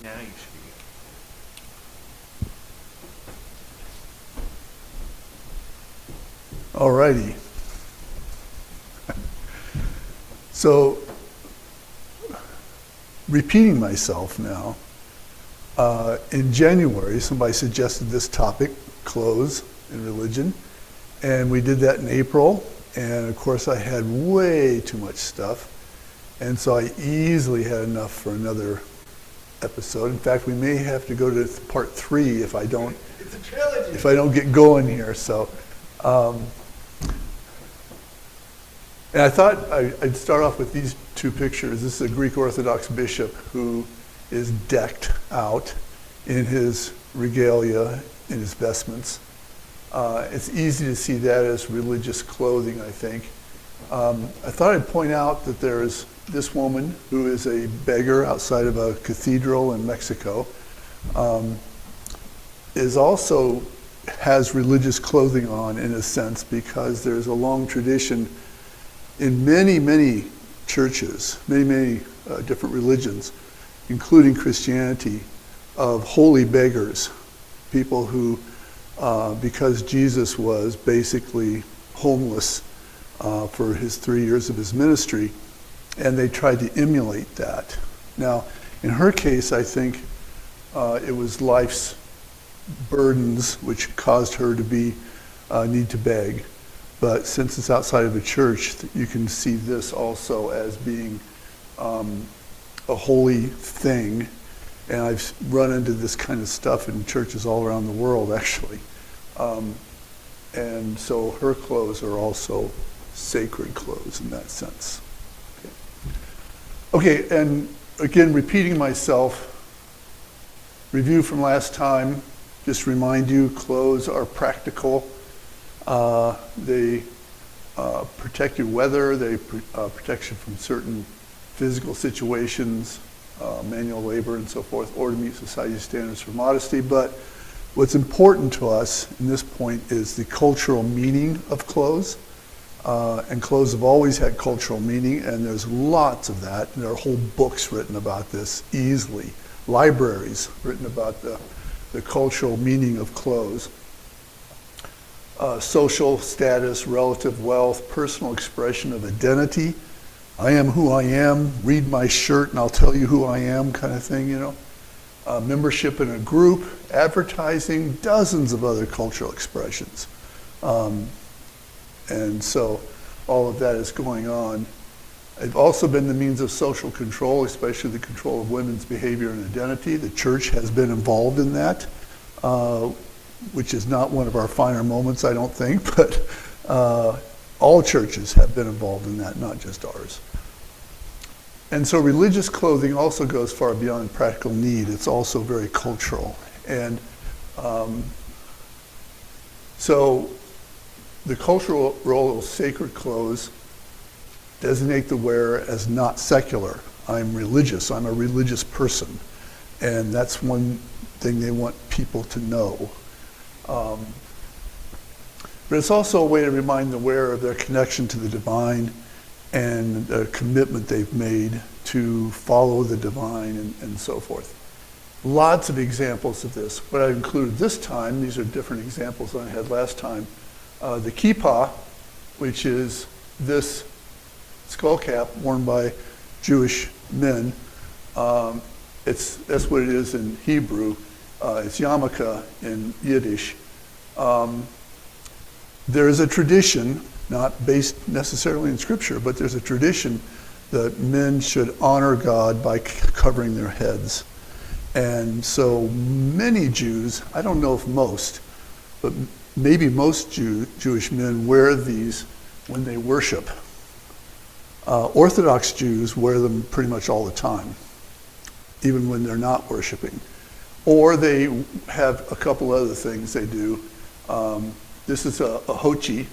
Now you should be good. All righty. So, repeating myself now, in January, somebody suggested this topic, clothes and religion, and we did that in April, and of course I had way too much stuff, and so I easily had enough for another episode. In fact, we may have to go to part 3 if I don't, It's a trilogy. if I don't get going here. So, and I thought I'd start off with these 2 pictures. This is a Greek Orthodox bishop who is decked out in his regalia, in his vestments. It's easy to see that as religious clothing, I think. I thought I'd point out that there's this woman who is a beggar outside of a cathedral in Mexico, is also has religious clothing on in a sense, because there's a long tradition in many, many churches, many different religions, including Christianity, of holy beggars, people who, because Jesus was basically homeless for his 3 years of his ministry, and they tried to emulate that. Now, in her case, I think it was life's burdens which caused her to be need to beg. But since it's outside of a church, you can see this also as being a holy thing. And I've run into this kind of stuff in churches all around the world, actually. And so her clothes are also sacred clothes in that sense. Okay, and again, repeating myself, review from last time, just remind you, clothes are practical. They protect your weather, they protect you from certain physical situations, manual labor and so forth, or to meet society's standards for modesty. But what's important to us in this point is the cultural meaning of clothes. And clothes have always had cultural meaning, and there's lots of that. And there are whole books written about this easily, libraries written about the cultural meaning of clothes. Social status, relative wealth, personal expression of identity. I am who I am, read my shirt and I'll tell you who I am, kind of thing, you know. Membership in a group, advertising, dozens of other cultural expressions. And so all of that is going on. It's also been the means of social control, especially the control of women's behavior and identity. The church has been involved in that, which is not one of our finer moments, I don't think, but all churches have been involved in that, not just ours. And so religious clothing also goes far beyond practical need. It's also very cultural. And so the cultural role of sacred clothes designate the wearer as not secular. I'm religious, I'm a religious person. And that's one thing they want people to know. But it's also a way to remind the wearer of their connection to the divine and the commitment they've made to follow the divine and so forth. Lots of examples of this. What I included this time, these are different examples than I had last time. The kippah, which is this skull cap worn by Jewish men. That's what it is in Hebrew. It's yarmulke in Yiddish. There is a tradition, not based necessarily in scripture, but there's a tradition that men should honor God by covering their heads. And so many Jews, I don't know if most, but maybe most Jewish men wear these when they worship. Orthodox Jews wear them pretty much all the time, even when they're not worshiping. Or they have a couple other things they do. This is a hochi,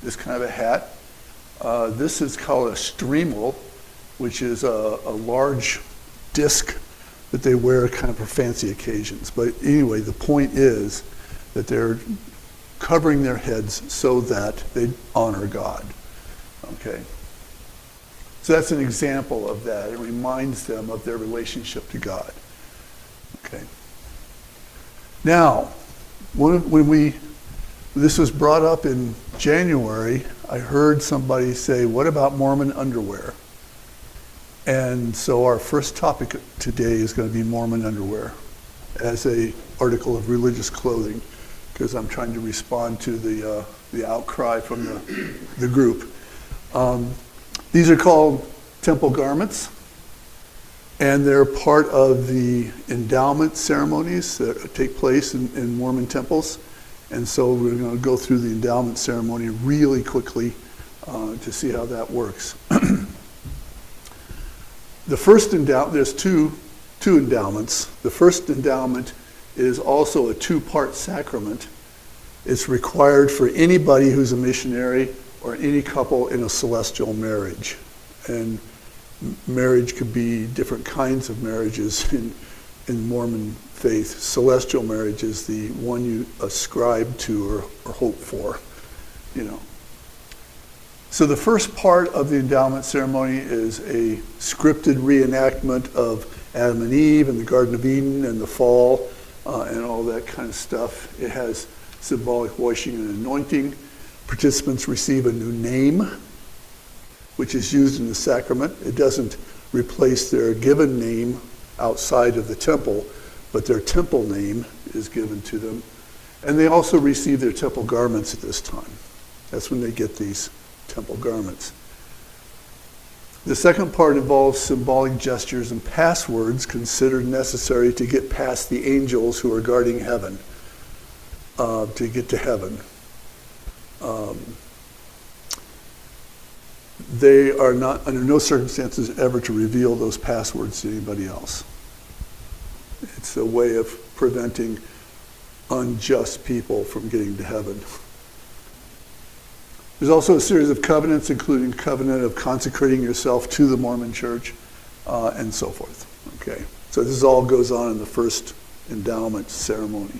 this kind of a hat. This is called a streamel, which is a large disc that they wear kind of for fancy occasions. But anyway, the point is that they're covering their heads so that they honor God. Okay. So that's an example of that. It reminds them of their relationship to God. Okay. Now, this was brought up in January, I heard somebody say, what about Mormon underwear? And so our first topic today is going to be Mormon underwear as a article of religious clothing, because I'm trying to respond to the outcry from the group. These are called temple garments, and they're part of the endowment ceremonies that take place in Mormon temples. And so we're going to go through the endowment ceremony really quickly to see how that works. The first endowment, there's two endowments. The first endowment is also a two-part sacrament. It's required for anybody who's a missionary or any couple in a celestial marriage. And marriage could be different kinds of marriages in Mormon faith. Celestial marriage is the one you ascribe to or hope for, you know. So the first part of the endowment ceremony is a scripted reenactment of Adam and Eve and the Garden of Eden and the fall and all that kind of stuff. It has symbolic washing and anointing. Participants receive a new name, which is used in the sacrament. It doesn't replace their given name outside of the temple, but their temple name is given to them. And they also receive their temple garments at this time. That's when they get these temple garments. The second part involves symbolic gestures and passwords considered necessary to get past the angels who are guarding heaven, to get to heaven. They are not, under no circumstances, ever to reveal those passwords to anybody else. It's a way of preventing unjust people from getting to heaven. There's also a series of covenants, including covenant of consecrating yourself to the Mormon Church, and so forth. Okay, so this all goes on in the first endowment ceremony.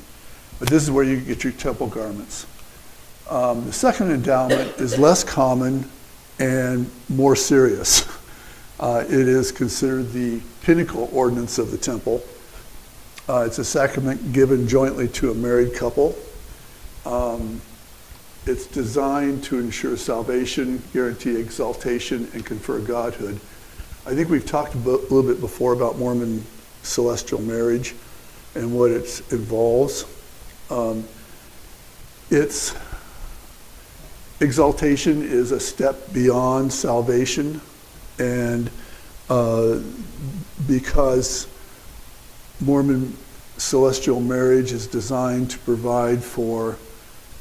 But this is where you get your temple garments. The second endowment is less common and more serious. It is considered the pinnacle ordinance of the temple. It's a sacrament given jointly to a married couple. It's designed to ensure salvation, guarantee exaltation, and confer godhood. I think we've talked a little bit before about Mormon celestial marriage and what it involves. Its exaltation is a step beyond salvation, and because Mormon celestial marriage is designed to provide for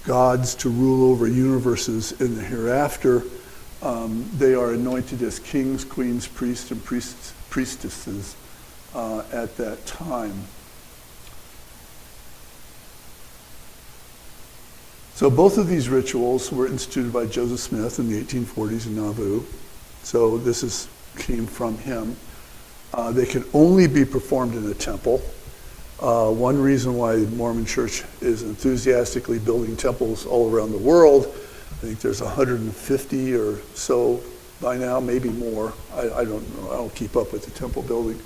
gods to rule over universes in the hereafter, they are anointed as kings, queens, priests, and priestesses at that time. So both of these rituals were instituted by Joseph Smith in the 1840s in Nauvoo. So this came from him. They can only be performed in a temple. One reason why the Mormon Church is enthusiastically building temples all around the world, I think there's 150 or so by now, maybe more. I don't know. I don't keep up with the temple building.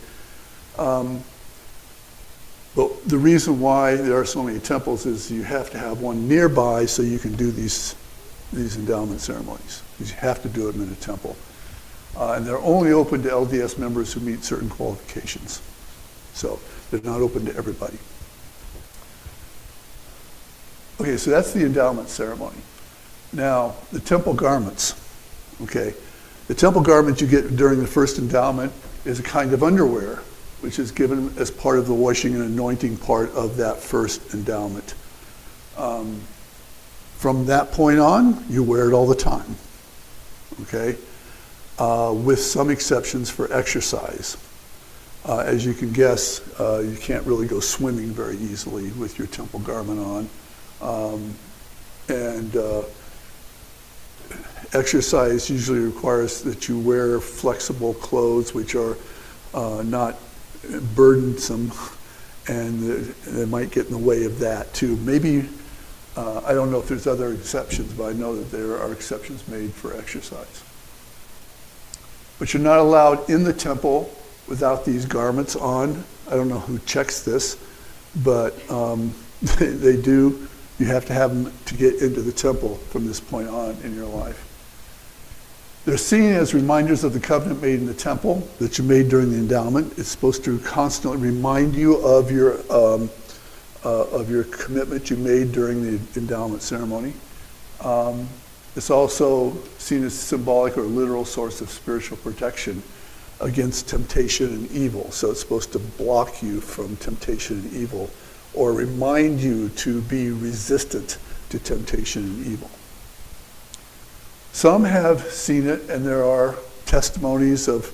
But the reason why there are so many temples is you have to have one nearby so you can do these endowment ceremonies. You have to do them in a temple. And they're only open to LDS members who meet certain qualifications. So they're not open to everybody. Okay, so that's the endowment ceremony. Now, the temple garments. Okay, the temple garment you get during the first endowment is a kind of underwear, which is given as part of the washing and anointing part of that first endowment. From that point on, you wear it all the time, okay? With some exceptions for exercise. As you can guess, you can't really go swimming very easily with your temple garment on. Exercise usually requires that you wear flexible clothes which are not burdensome, and they might get in the way of that too. Maybe, I don't know if there's other exceptions, but I know that there are exceptions made for exercise. But you're not allowed in the temple without these garments on. I don't know who checks this, but they do. You have to have them to get into the temple from this point on in your life. They're seen as reminders of the covenant made in the temple that you made during the endowment. It's supposed to constantly remind you of your commitment you made during the endowment ceremony. It's also seen as symbolic or literal source of spiritual protection against temptation and evil. So it's supposed to block you from temptation and evil, or remind you to be resistant to temptation and evil. Some have seen it, and there are testimonies of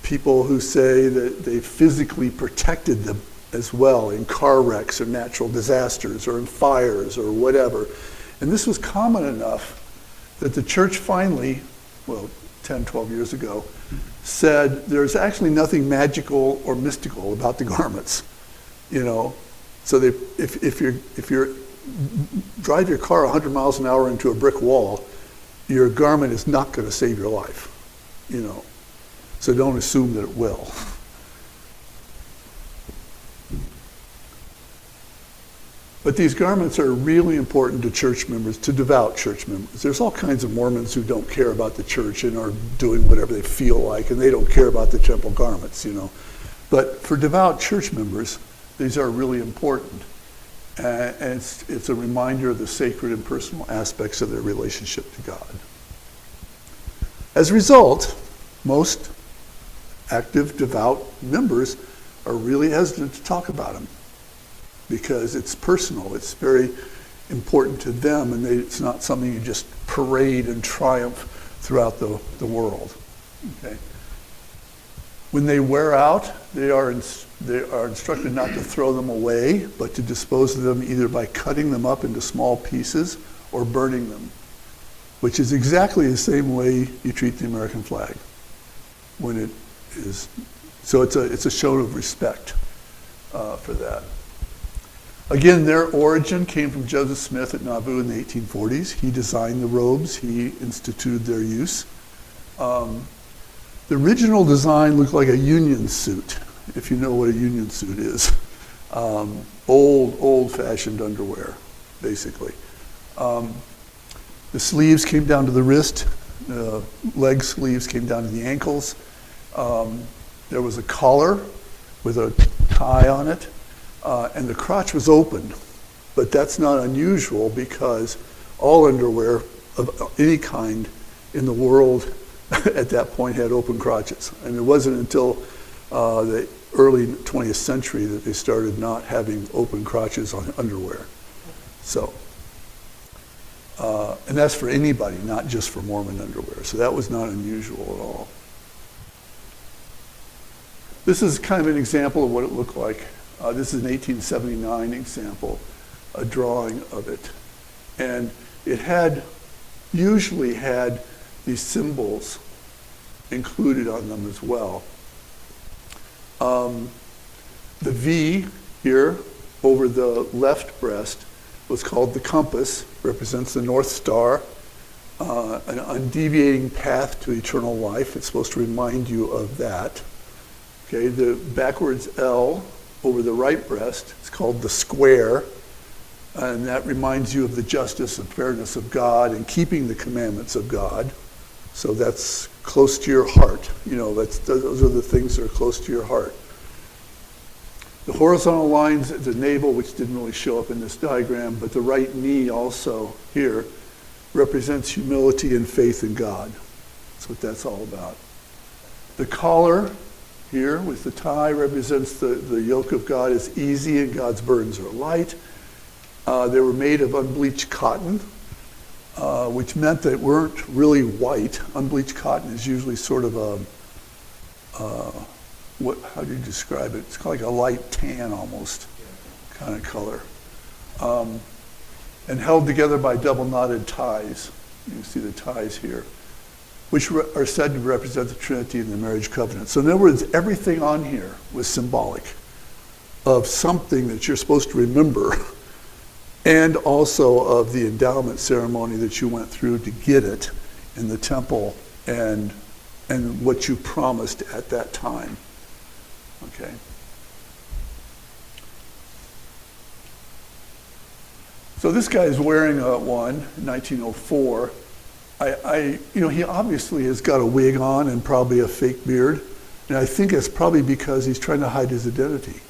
people who say that they physically protected them as well in car wrecks or natural disasters or in fires or whatever. And this was common enough that the church finally, 10, 12 years ago, said there's actually nothing magical or mystical about the garments, So if you drive your car 100 miles an hour into a brick wall, your garment is not going to save your life, So don't assume that it will. But these garments are really important to church members, to devout church members. There's all kinds of Mormons who don't care about the church and are doing whatever they feel like, and they don't care about the temple garments, But for devout church members, these are really important. And it's a reminder of the sacred and personal aspects of their relationship to God. As a result, most active, devout members are really hesitant to talk about them because it's personal. It's very important to them, and it's not something you just parade and triumph throughout the world. Okay. When they wear out, they are instructed not to throw them away, but to dispose of them either by cutting them up into small pieces or burning them, which is exactly the same way you treat the American flag when it is. So it's a show of respect for that. Again, their origin came from Joseph Smith at Nauvoo in the 1840s. He designed the robes. He instituted their use. The original design looked like a Union suit, if you know what a Union suit is. Old-fashioned underwear, basically. The sleeves came down to the wrist. The leg sleeves came down to the ankles. There was a collar with a tie on it, and the crotch was open. But that's not unusual because all underwear of any kind in the world at that point had open crotches. And it wasn't until the early 20th century that they started not having open crotches on underwear. So, and that's for anybody, not just for Mormon underwear. So that was not unusual at all. This is kind of an example of what it looked like. This is an 1879 example, a drawing of it. And it usually had these symbols included on them as well. The V here over the left breast was called the compass, represents the North Star, an undeviating path to eternal life. It's supposed to remind you of that. Okay, the backwards L over the right breast is called the square, and that reminds you of the justice and fairness of God and keeping the commandments of God. So that's close to your heart. Those are the things that are close to your heart. The horizontal lines at the navel, which didn't really show up in this diagram, but the right knee also here represents humility and faith in God. That's what that's all about. The collar here with the tie represents the yoke of God is easy and God's burdens are light. They were made of unbleached cotton, which meant they weren't really white. Unbleached cotton is usually sort of how do you describe it? It's kind of like a light tan almost kind of color. And held together by double knotted ties. You can see the ties here, which are said to represent the Trinity and the marriage covenant. So in other words, everything on here was symbolic of something that you're supposed to remember, and also of the endowment ceremony that you went through to get it in the temple and what you promised at that time. Okay. So this guy's wearing one in 1904. He obviously has got a wig on and probably a fake beard. And I think it's probably because he's trying to hide his identity.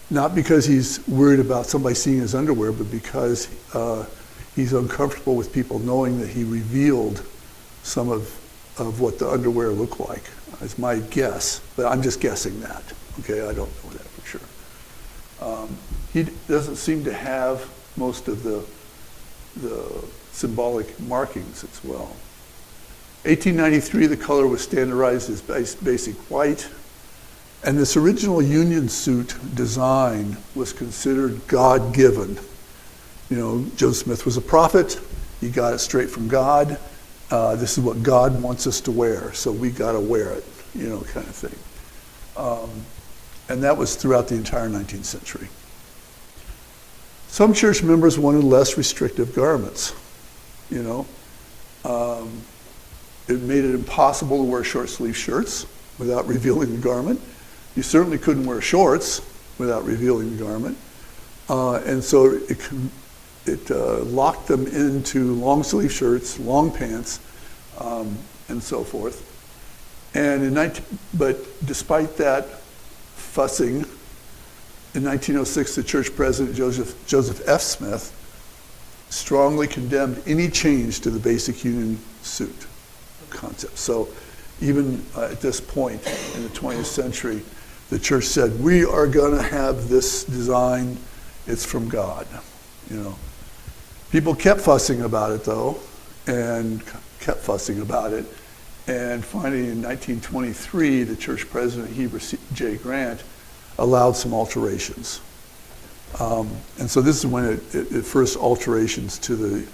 Not because he's worried about somebody seeing his underwear, but because he's uncomfortable with people knowing that he revealed some of what the underwear looked like. It's my guess, but I'm just guessing that. Okay, I don't know that for sure. He doesn't seem to have most of the symbolic markings as well. 1893, the color was standardized as basic white, and this original Union suit design was considered God-given. You know, Joe Smith was a prophet. He got it straight from God. This is what God wants us to wear, so we got to wear it, kind of thing. And that was throughout the entire 19th century. Some church members wanted less restrictive garments, It made it impossible to wear short-sleeve shirts without revealing the garment. You certainly couldn't wear shorts without revealing the garment. And so it locked them into long-sleeve shirts, long pants, and so forth. But despite that fussing, in 1906, the church president, Joseph F. Smith, strongly condemned any change to the basic Union suit concept. So even at this point in the 20th century, the church said, we are going to have this design. It's from God. People kept fussing about it, though, and kept fussing about it. And finally, in 1923, the church president, Heber J. Grant, allowed some alterations. And so this is when it first alterations to the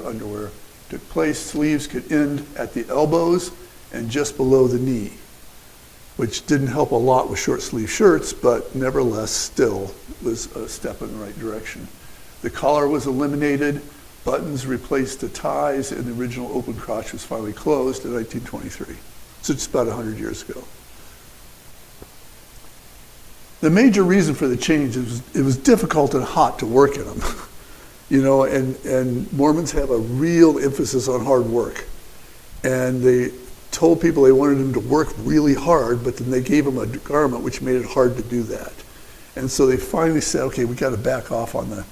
underwear took place. Sleeves could end at the elbows and just below the knee, which didn't help a lot with short sleeve shirts, but nevertheless still was a step in the right direction. The collar was eliminated, buttons replaced the ties, and the original open crotch was finally closed in 1923. So just about 100 years ago. The major reason for the change is it was difficult and hot to work in them. And Mormons have a real emphasis on hard work. And they told people they wanted them to work really hard, but then they gave them a garment which made it hard to do that. And so they finally said, okay, we got to back off on the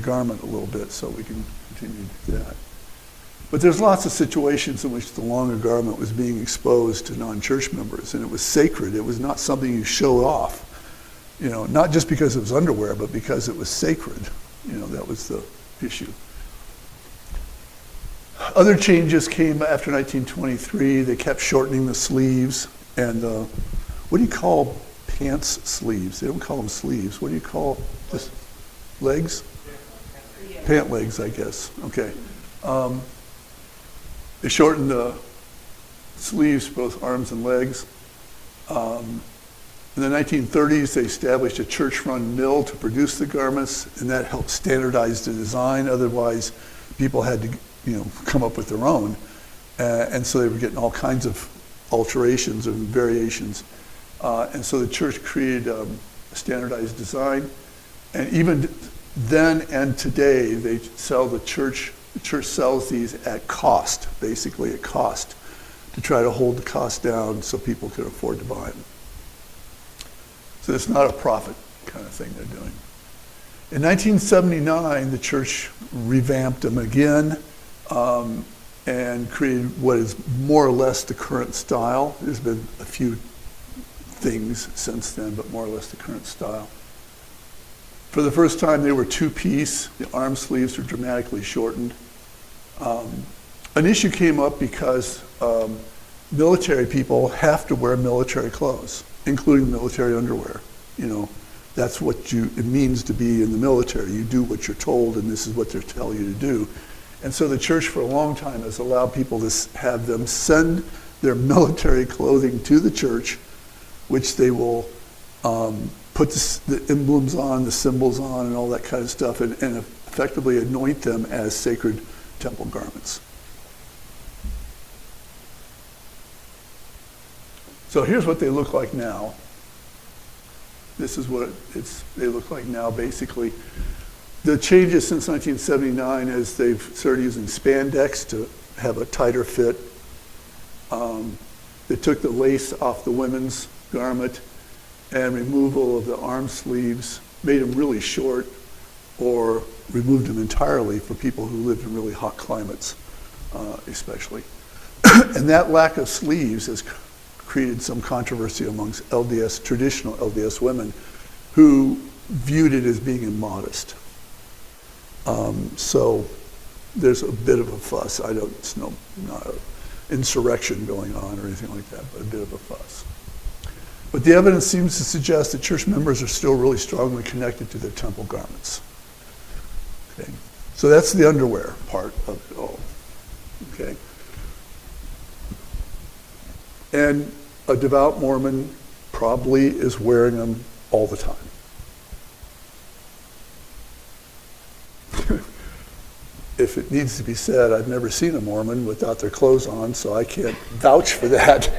garment a little bit so we can continue to do that. But there's lots of situations in which the longer garment was being exposed to non-church members, and it was sacred. It was not something you showed off, not just because it was underwear, but because it was sacred. That was the issue. Other changes came after 1923. They kept shortening the sleeves, and what do you call pants sleeves? They don't call them sleeves. What do you call this? Legs? Pant legs, I guess. Okay. They shortened the sleeves, both arms and legs. In the 1930s, they established a church-run mill to produce the garments, and that helped standardize the design. Otherwise, people had to, come up with their own. And so they were getting all kinds of alterations and variations. And so the church created a standardized design. And even then and today, they sell the church sells these at cost, basically at cost, to try to hold the cost down so people can afford to buy them. So it's not a profit kind of thing they're doing. In 1979, the church revamped them again and created what is more or less the current style. There's been a few things since then, but more or less the current style. For the first time, they were two-piece. The arm sleeves were dramatically shortened. An issue came up because military people have to wear military clothes, including military underwear. That's what it means to be in the military. You do what you're told, and this is what they tell you to do. And so the church for a long time has allowed people to have them send their military clothing to the church, which they will put the emblems on, the symbols on, and all that kind of stuff, and effectively anoint them as sacred temple garments. So here's what they look like now. This is what they look like now, basically. The changes since 1979 is they've started using spandex to have a tighter fit. They took the lace off the women's garment and removal of the arm sleeves, made them really short or removed them entirely for people who lived in really hot climates, especially. And that lack of sleeves has created some controversy amongst LDS, traditional LDS women who viewed it as being immodest. So there's a bit of a fuss. It's not an insurrection going on or anything like that, but a bit of a fuss. But the evidence seems to suggest that church members are still really strongly connected to their temple garments. Okay. So that's the underwear part of it all. Okay. And a devout Mormon probably is wearing them all the time. If it needs to be said, I've never seen a Mormon without their clothes on, so I can't vouch for that,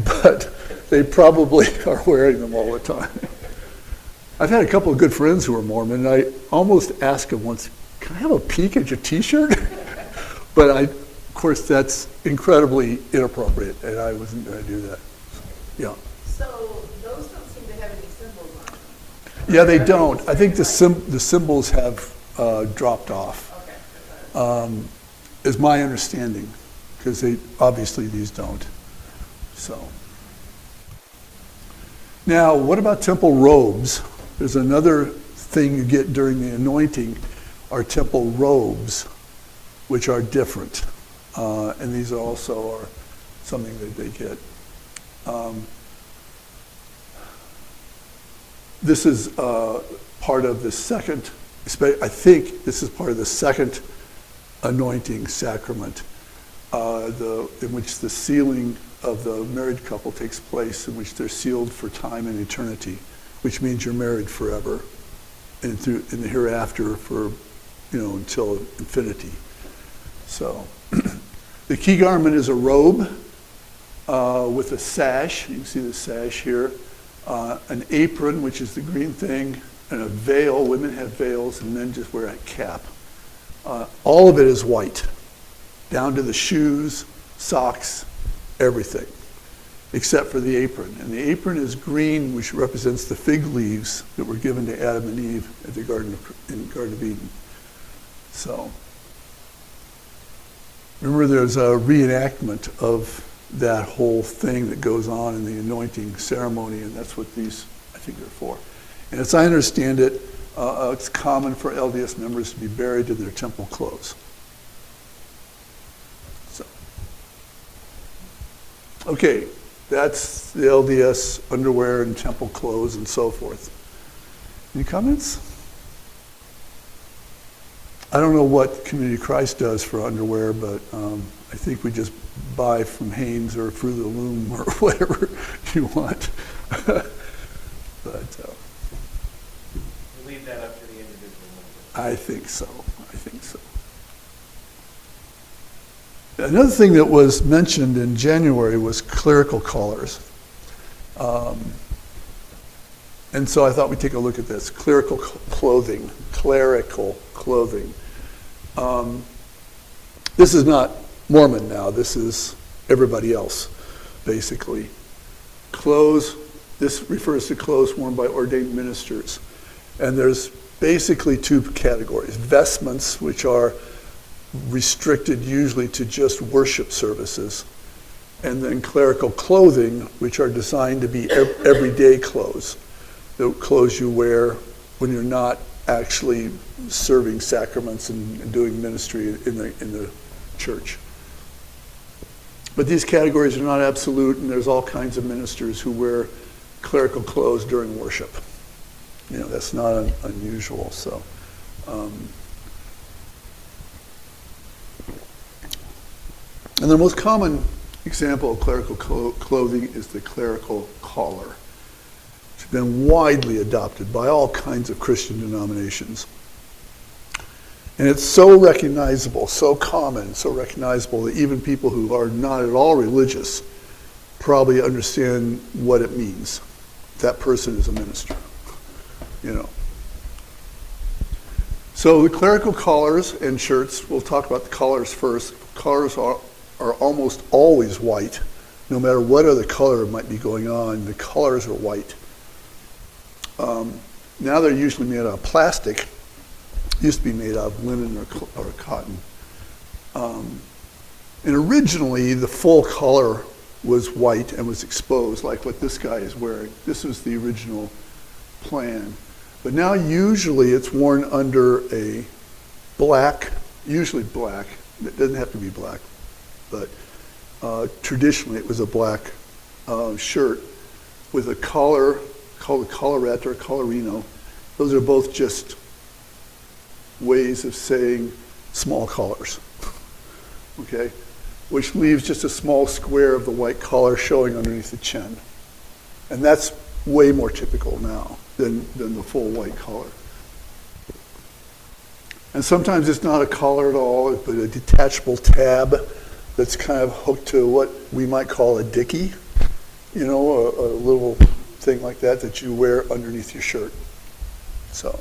but they probably are wearing them all the time. I've had a couple of good friends who are Mormon, and I almost asked them once, can I have a peek at your t-shirt? But of course, that's incredibly inappropriate, and I wasn't going to do that. Yeah. So those don't seem to have any symbols on them. Yeah, they don't. I think the symbols have dropped off. Is my understanding, because obviously these don't. So now, what about temple robes? There's another thing you get during the anointing are temple robes, which are different, and these also are something that they get. This is part of the second. I think this is part of the second anointing sacrament, in which the sealing of the married couple takes place, in which they're sealed for time and eternity, which means you're married forever, and in the hereafter for, until infinity. So, the key garment is a robe with a sash. You can see the sash here, an apron, which is the green thing, and a veil. Women have veils, and men just wear a cap. All of it is white, down to the shoes, socks, everything, except for the apron. And the apron is green, which represents the fig leaves that were given to Adam and Eve at the Garden of Eden. So, remember there's a reenactment of that whole thing that goes on in the anointing ceremony, and that's what these, I think, are for. And as I understand it, it's common for LDS members to be buried in their temple clothes. So, okay, that's the LDS underwear and temple clothes and so forth. Any comments? I don't know what Community of Christ does for underwear, but I think we just buy from Hanes or Fruit of the Loom or whatever you want. But Leave that up to the individual member. I think so. Another thing that was mentioned in January was clerical collars. And so I thought we'd take a look at this. Clerical clothing. This is not Mormon now. This is everybody else, basically. Clothes, this refers to clothes worn by ordained ministers. And there's basically two categories. Vestments, which are restricted usually to just worship services. And then clerical clothing, which are designed to be everyday clothes. The clothes you wear when you're not actually serving sacraments and doing ministry in the church. But these categories are not absolute, and there's all kinds of ministers who wear clerical clothes during worship. That's not unusual. So, and the most common example of clerical clothing is the clerical collar. It's been widely adopted by all kinds of Christian denominations. And it's so recognizable, so common, so recognizable that even people who are not at all religious probably understand what it means. That person is a minister. So the clerical collars and shirts, we'll talk about the collars first. Collars are almost always white. No matter what other color might be going on, the collars are white. Now they're usually made out of plastic. Used to be made out of linen or cotton. And originally, the full collar was white and was exposed, like what this guy is wearing. This was the original plan. But now usually it's worn under a black, usually black. It doesn't have to be black, but traditionally it was a black shirt with a collar called a collarette or a collarino. Those are both just ways of saying small collars, okay? Which leaves just a small square of the white collar showing underneath the chin. And that's way more typical now than the full white collar. And sometimes it's not a collar at all, but a detachable tab that's kind of hooked to what we might call a dickie, you know, a little thing like that you wear underneath your shirt. So,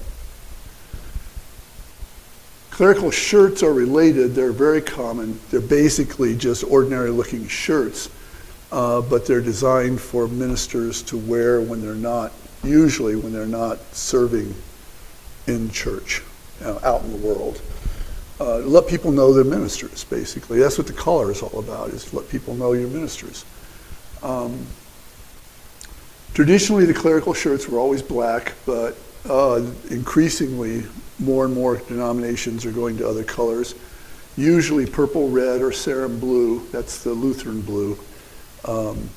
clerical shirts are related. They're very common. They're basically just ordinary looking shirts, but they're designed for ministers to wear when they're not, usually when they're not serving in church, out in the world. Let people know they're ministers, basically. That's what the collar is all about, is to let people know you're ministers. Traditionally, the clerical shirts were always black, but increasingly, more and more denominations are going to other colors, usually purple, red, or sarum blue. That's the Lutheran blue. And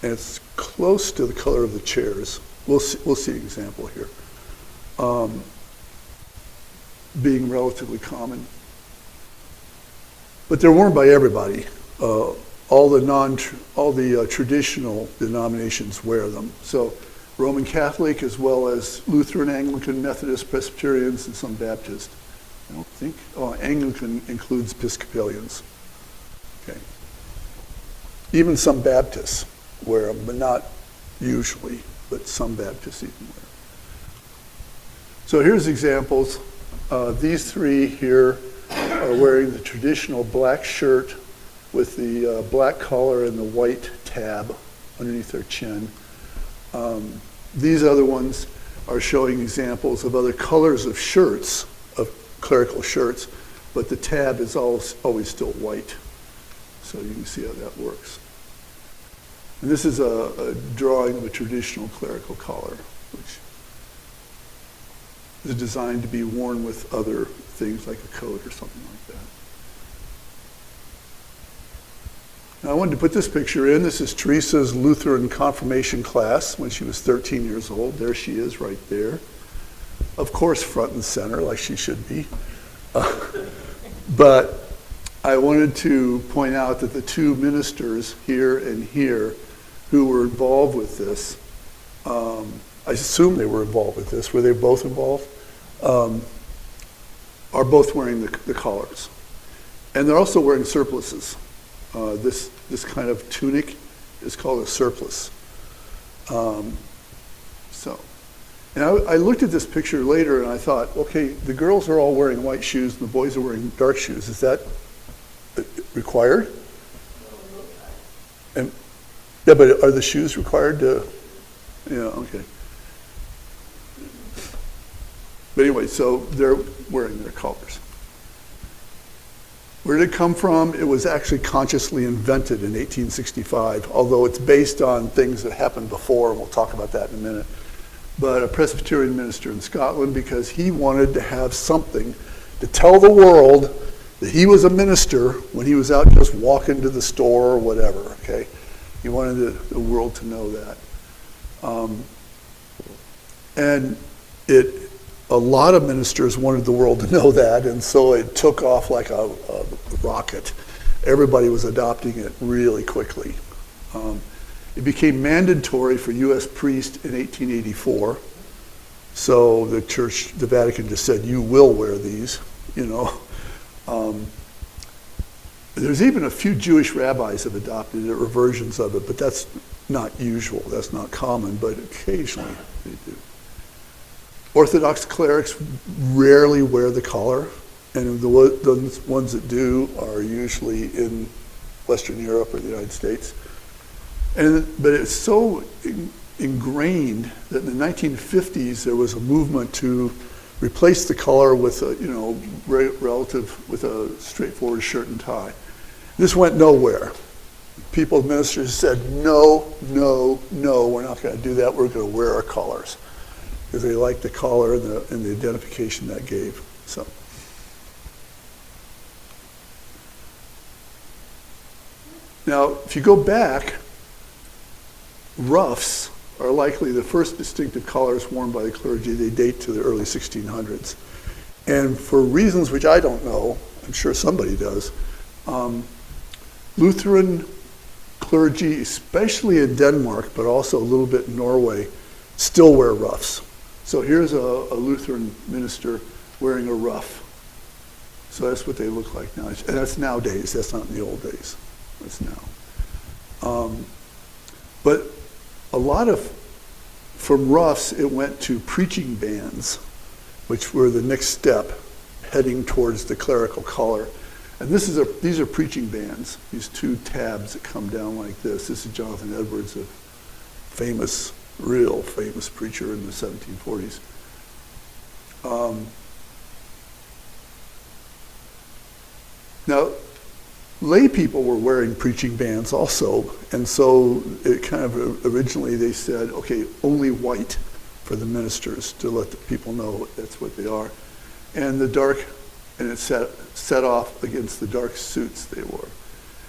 it's close to the color of the chairs. We'll see an example here. Being relatively common. But they're worn by everybody. All the traditional denominations wear them. So Roman Catholic, as well as Lutheran, Anglican, Methodist, Presbyterians, and some Baptist. I don't think, Anglican includes Episcopalians. Okay. Even some Baptists wear them, but not usually, but some Baptists even wear them. So here's examples. These three here are wearing the traditional black shirt with the black collar and the white tab underneath their chin. These other ones are showing examples of other colors of shirts, of clerical shirts, but the tab is always still white. So you can see how that works. And this is a drawing of a traditional clerical collar, which is designed to be worn with other things like a coat or something like that. Now, I wanted to put this picture in. This is Teresa's Lutheran confirmation class when she was 13 years old. There she is right there. Of course, front and center, like she should be. But I wanted to point out that the two ministers here and here who were involved with this, I assume they were involved with this. Were they both involved? Are both wearing the collars. And they're also wearing surplices. This kind of tunic is called a surplice. And I looked at this picture later and I thought, okay, the girls are all wearing white shoes and the boys are wearing dark shoes. Is that required? And yeah, but are the shoes required to? Yeah, okay. But anyway, so they're wearing their collars. Where did it come from? It was actually consciously invented in 1865, although it's based on things that happened before, and we'll talk about that in a minute. But a Presbyterian minister in Scotland, because he wanted to have something to tell the world that he was a minister when he was out just walking to the store or whatever, okay? He wanted the world to know that. And a lot of ministers wanted the world to know that, and so it took off like a rocket. Everybody was adopting it really quickly. It became mandatory for U.S. priests in 1884. So the church, the Vatican just said, you will wear these, you know. There's even a few Jewish rabbis have adopted it, or versions of it, but that's not usual, that's not common, but occasionally they do. Orthodox clerics rarely wear the collar, and the ones that do are usually in Western Europe or the United States. But it's so ingrained that in the 1950s there was a movement to replace the collar with a, with a straightforward shirt and tie. This went nowhere. Ministers said, no, no, no, we're not going to do that. We're going to wear our collars, because they liked the collar and the identification that gave. So, now, if you go back, ruffs are likely the first distinctive collars worn by the clergy. They date to the early 1600s. And for reasons which I don't know, I'm sure somebody does, Lutheran clergy, especially in Denmark, but also a little bit in Norway, still wear ruffs. So here's a Lutheran minister wearing a ruff. So that's what they look like now. And that's nowadays, that's not in the old days. That's now. But a lot of, from ruffs, it went to preaching bands, which were the next step heading towards the clerical collar. And these are preaching bands, these two tabs that come down like this. This is Jonathan Edwards, a famous, real famous preacher in the 1740s. Now, lay people were wearing preaching bands also, and so it kind of originally they said, okay, only white for the ministers to let the people know that's what they are. And the dark, and it set off against the dark suits they wore.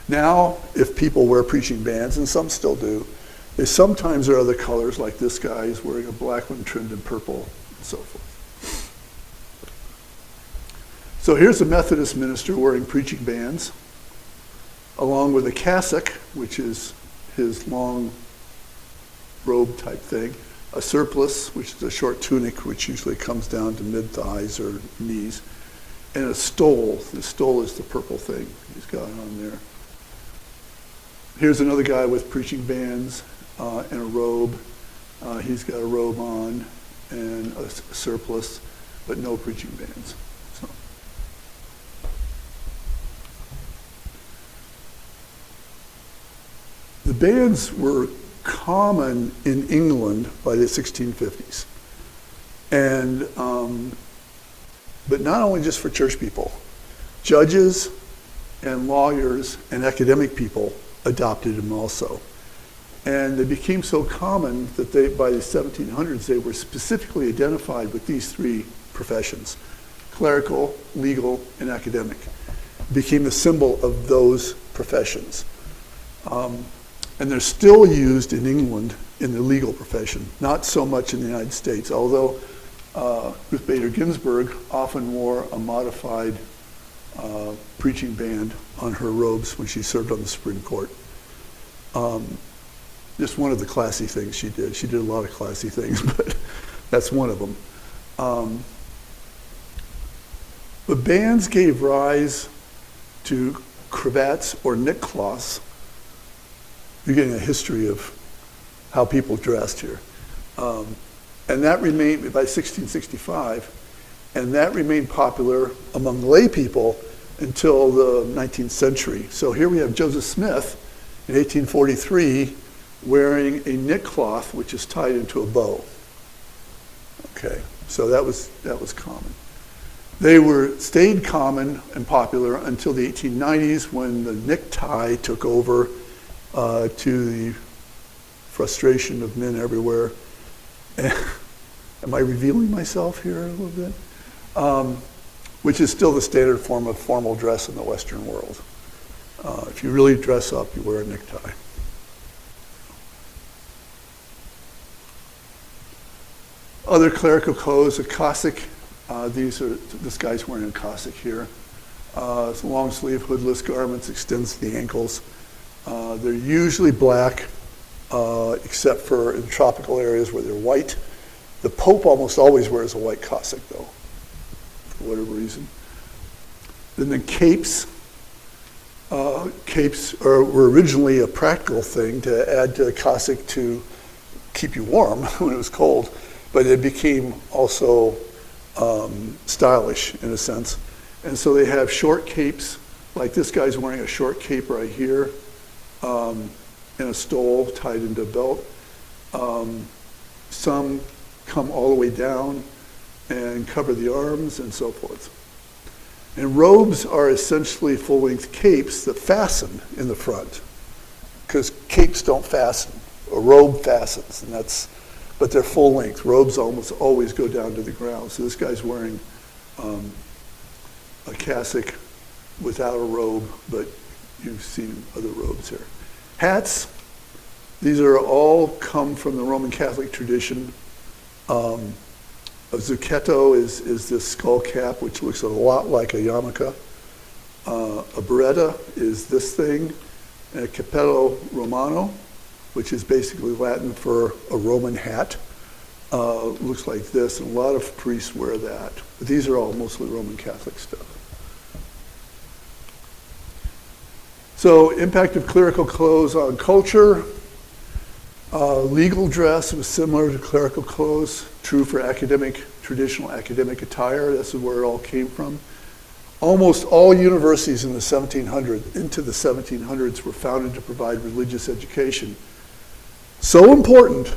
Now, if people wear preaching bands, and some still do, they sometimes are other colors, like this guy is wearing a black one trimmed in purple, and so forth. So here's a Methodist minister wearing preaching bands, along with a cassock, which is his long robe type thing, a surplice, which is a short tunic, which usually comes down to mid-thighs or knees, and a stole. The stole is the purple thing he's got on there. Here's another guy with preaching bands and a robe. He's got a robe on and a surplice, but no preaching bands. So. The bands were common in England by the 1650s. And but not only just for church people. Judges and lawyers and academic people adopted them also. And they became so common that by the 1700s, they were specifically identified with these three professions: clerical, legal, and academic. It became the symbol of those professions. And they're still used in England in the legal profession, not so much in the United States, although Ruth Bader Ginsburg often wore a modified preaching band on her robes when she served on the Supreme Court. Just one of the classy things she did. She did a lot of classy things, but that's one of them. But bands gave rise to cravats or neckcloths. You're getting a history of how people dressed here. And that remained by 1665, and that remained popular among lay people until the 19th century. So here we have Joseph Smith in 1843 wearing a neckcloth which is tied into a bow. Okay, so that was common. They stayed common and popular until the 1890s when the necktie took over, to the frustration of men everywhere. Am I revealing myself here a little bit? Which is still the standard form of formal dress in the Western world. If you really dress up, you wear a necktie. Other clerical clothes, a cassock. This guy's wearing a cassock here. It's long sleeve hoodless garments, extends to the ankles. They're usually black, except for in tropical areas where they're white. The Pope almost always wears a white cassock, though, for whatever reason. Then the capes. Capes were originally a practical thing to add to a cassock to keep you warm when it was cold. but it became also stylish in a sense. And so they have short capes, like this guy's wearing a short cape right here, and a stole tied into a belt. Some come all the way down and cover the arms and so forth. And robes are essentially full-length capes that fasten in the front, because capes don't fasten. A robe fastens, and but they're full length. Robes almost always go down to the ground. So this guy's wearing a cassock without a robe, but you've seen other robes here. Hats, these are all come from the Roman Catholic tradition. A zucchetto is this skull cap, which looks a lot like a yarmulke. A beretta is this thing, and a cappello romano, which is basically Latin for a Roman hat. Looks like this, and a lot of priests wear that. But these are all mostly Roman Catholic stuff. So, impact of clerical clothes on culture. Legal dress was similar to clerical clothes, true for traditional academic attire. This is where it all came from. Almost all universities in the 1700s were founded to provide religious education. So important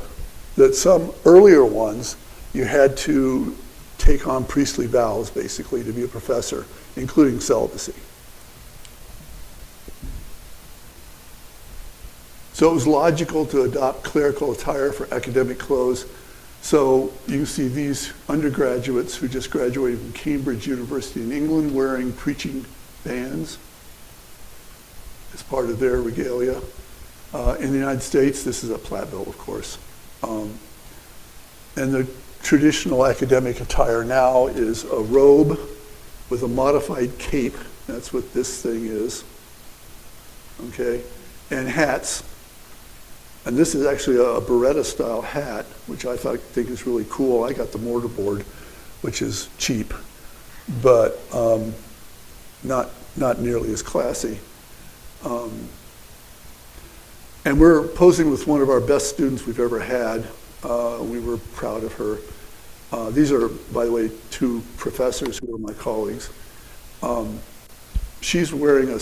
that some earlier ones, you had to take on priestly vows, basically, to be a professor, including celibacy. So it was logical to adopt clerical attire for academic clothes. So you see these undergraduates who just graduated from Cambridge University in England wearing preaching bands as part of their regalia. In the United States, this is a Platteville, of course. And the traditional academic attire now is a robe with a modified cape. That's what this thing is. Okay? And hats. And this is actually a Beretta-style hat, which I think is really cool. I got the mortarboard, which is cheap, but not nearly as classy. And we're posing with one of our best students we've ever had. We were proud of her. These are, by the way, two professors who are my colleagues. She's wearing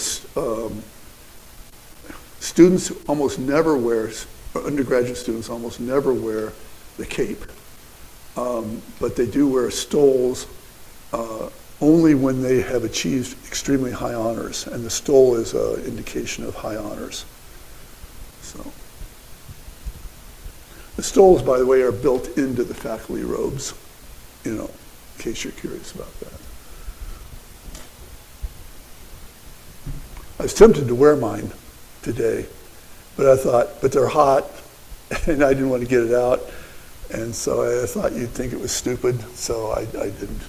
students almost never wear, undergraduate students almost never wear the cape, but they do wear stoles only when they have achieved extremely high honors, and the stole is an indication of high honors. So, the stoles, by the way, are built into the faculty robes, in case you're curious about that. I was tempted to wear mine today, but I thought, but they're hot, and I didn't want to get it out, and so I thought you'd think it was stupid, so I didn't.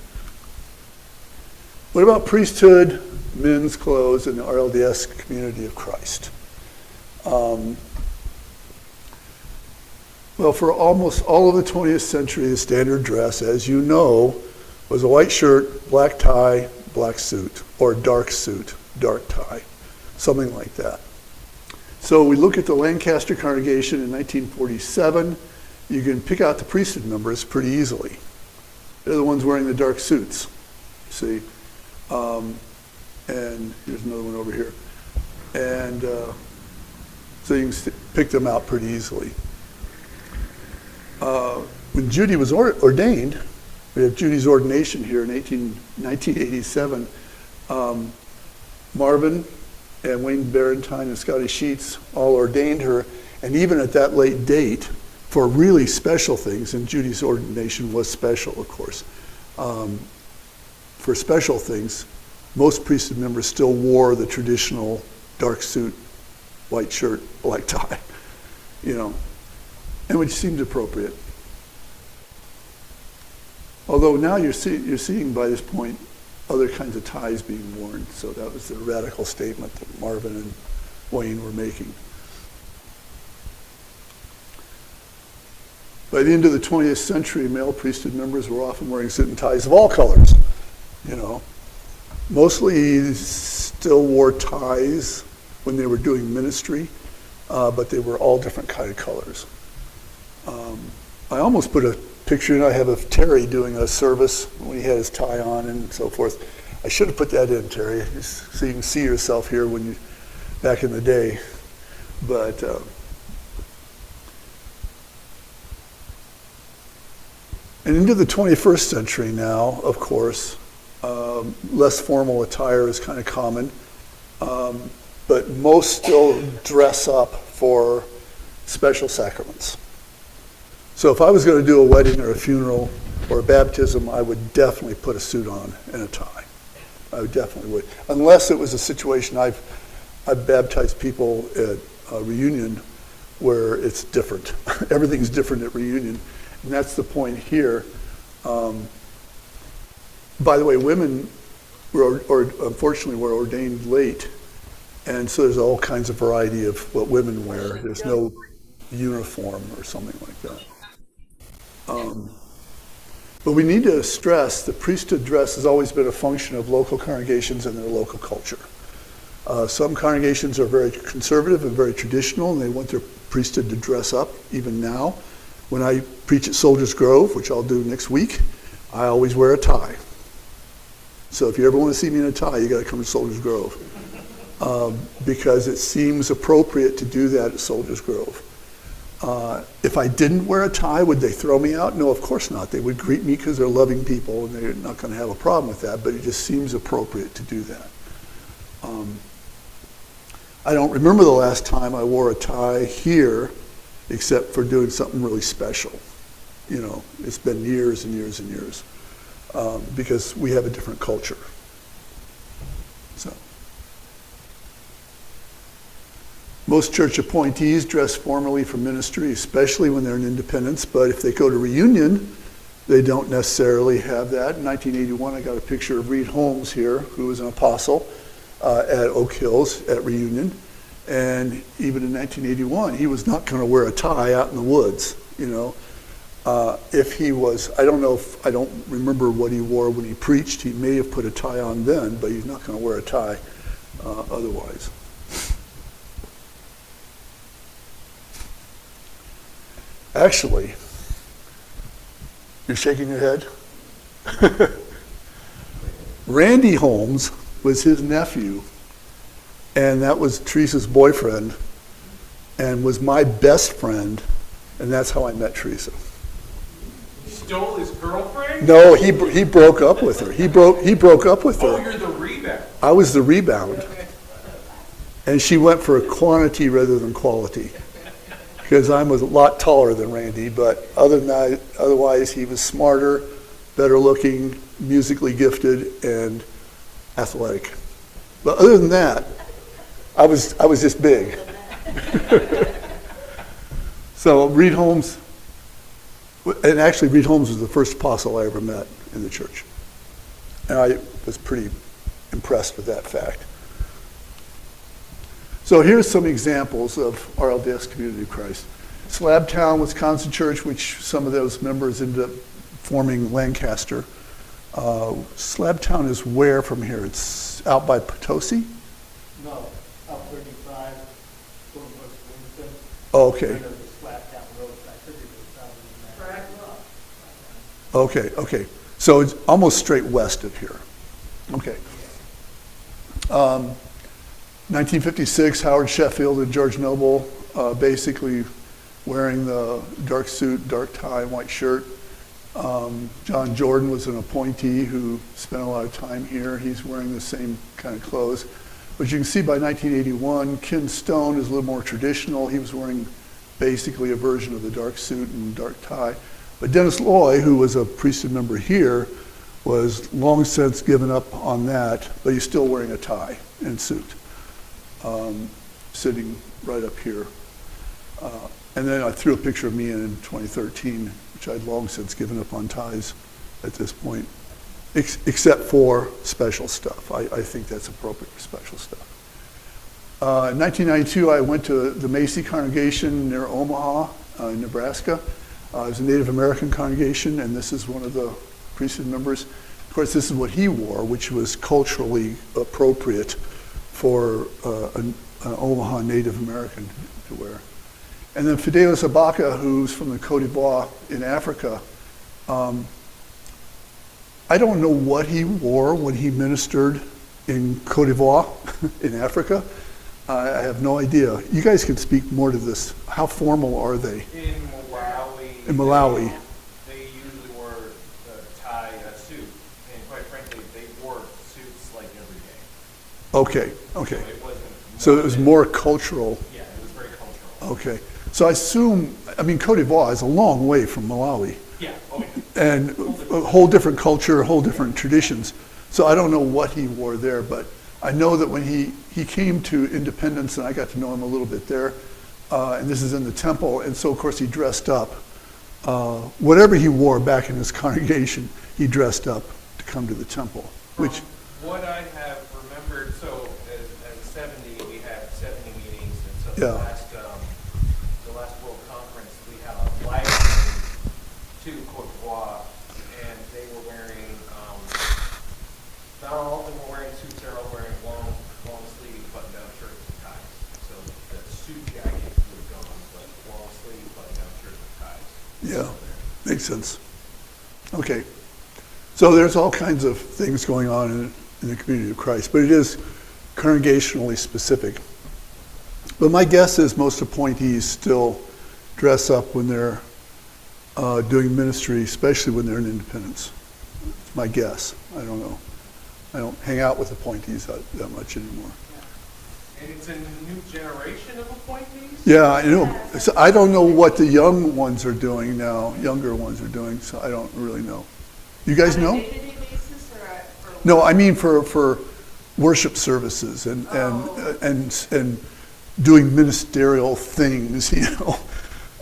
What about priesthood, men's clothes, and the RLDS community of Christ? Well, for almost all of the 20th century, the standard dress, as you know, was a white shirt, black tie, black suit, or dark suit, dark tie, something like that. So we look at the Lancaster congregation in 1947. You can pick out the priesthood members pretty easily. They're the ones wearing the dark suits, see? And here's another one over here. And so you can pick them out pretty easily. When Judy was ordained, we have Judy's ordination here in 1987. Marvin and Wayne Barentine and Scotty Sheets all ordained her, and even at that late date, for really special things, and Judy's ordination was special, of course. For special things, most priesthood members still wore the traditional dark suit, white shirt, black tie, and which seemed appropriate. Although now you're seeing by this point other kinds of ties being worn, so that was the radical statement that Marvin and Wayne were making. By the end of the 20th century, male priesthood members were often wearing suit and ties of all colors, Mostly still wore ties when they were doing ministry, but they were all different kind of colors. I almost put a picture I have of Terry doing a service when he had his tie on and so forth. I should have put that in, Terry, just so you can see yourself here when you back in the day. But and into the 21st century now, of course, less formal attire is kind of common, but most still dress up for special sacraments. So if I was going to do a wedding or a funeral or a baptism, I would definitely put a suit on and a tie. I would definitely would. Unless it was a situation, I've baptized people at a reunion where it's different. Everything's different at reunion. And that's the point here. By the way, women unfortunately were ordained late. And so there's all kinds of variety of what women wear. There's no uniform or something like that. But we need to stress the priesthood dress has always been a function of local congregations and their local culture. Some congregations are very conservative and very traditional, and they want their priesthood to dress up even now. When I preach at Soldiers Grove, which I'll do next week, I always wear a tie. So if you ever want to see me in a tie, you got to come to Soldiers Grove. Because it seems appropriate to do that at Soldiers Grove. If I didn't wear a tie, would they throw me out? No, of course not. They would greet me because they're loving people and they're not going to have a problem with that, but it just seems appropriate to do that. I don't remember the last time I wore a tie here except for doing something really special. You know, it's been years and years and years because we have a different culture. So. Most church appointees dress formally for ministry, especially when they're in independence, but if they go to reunion, they don't necessarily have that. In 1981, I got a picture of Reed Holmes here, who was an apostle at Oak Hills at reunion. And even in 1981, he was not going to wear a tie out in the woods, you know. If he was, I don't remember what he wore when he preached. He may have put a tie on then, but he's not going to wear a tie otherwise. Actually, you're shaking your head? Randy Holmes was his nephew, and that was Teresa's boyfriend, and was my best friend, and that's how I met Teresa. You stole his girlfriend? No, he broke up with her. He broke up with her. Oh, you're the rebound. I was the rebound, and she went for quantity rather than quality. Because I'm a lot taller than Randy, but other than that, otherwise he was smarter, better looking, musically gifted, and athletic. But other than that, I was just big. So Reed Holmes, and actually Reed Holmes was the first apostle I ever met in the church. And I was pretty impressed with that fact. So here's some examples of RLDS Community of Christ. Slabtown, Wisconsin Church, which some of those members ended up forming Lancaster. Slabtown is where from here? It's out by Potosi? No, out 35, going towards Wilmington. Oh, okay. There's a Slabtown Road, so I figured it was probably in that. Okay. So it's almost straight west of here. Okay. 1956, Howard Sheffield and George Noble basically wearing the dark suit, dark tie, white shirt. John Jordan was an appointee who spent a lot of time here. He's wearing the same kind of clothes. But you can see by 1981, Ken Stone is a little more traditional. He was wearing basically a version of the dark suit and dark tie. But Dennis Loy, who was a priesthood member here, was long since given up on that, but he's still wearing a tie and suit. Sitting right up here. And then I threw a picture of me in 2013, which I'd long since given up on ties at this point, except for special stuff. I think that's appropriate for special stuff. In 1992, I went to the Macy congregation near Omaha, in Nebraska. It was a Native American congregation, and this is one of the priesthood members. Of course, this is what he wore, which was culturally appropriate for an Omaha Native American to wear. And then Fidelis Abaka, who's from the Côte d'Ivoire in Africa, I don't know what he wore when he ministered in Cote d'Ivoire, in Africa. I have no idea. You guys can speak more to this. How formal are they? In Malawi. In Malawi. They usually wore a tie, a suit, and quite frankly, they wore suits like every day. Okay, So okay. it wasn't. So it was more cultural. Yeah, it was very cultural. Okay. So I assume, I mean, Cote d'Ivoire is a long way from Malawi. Yeah, oh yeah. And a whole different culture, a whole different traditions. So I don't know what he wore there, but I know that when he came to Independence, and I got to know him a little bit there, and this is in the temple, and so of course he dressed up. Whatever he wore back in his congregation, he dressed up to come to the temple, which, From what I have remembered, so as 70, we had 70 meetings, and so Yeah. the last World Conference, we had a live stream to Cote d'Ivoire, and they were wearing, not all of them were wearing suits, they're all wearing long sleeve button-down shirts and ties. So the suit jacket would have gone, but long sleeve button-down shirts and ties. yeah, makes sense. Okay. So there's all kinds of things going on in the community of Christ, but it is congregationally specific. But my guess is most appointees still dress up when they're doing ministry, especially when they're in Independence. It's my guess. I don't know. I don't hang out with appointees that much anymore. And it's a new generation of appointees? Yeah, I know. So I don't know what the young ones are doing now, younger ones are doing, so I don't really know. You guys know? On a day-to-day basis or? No, I mean for worship services and doing ministerial things, you know.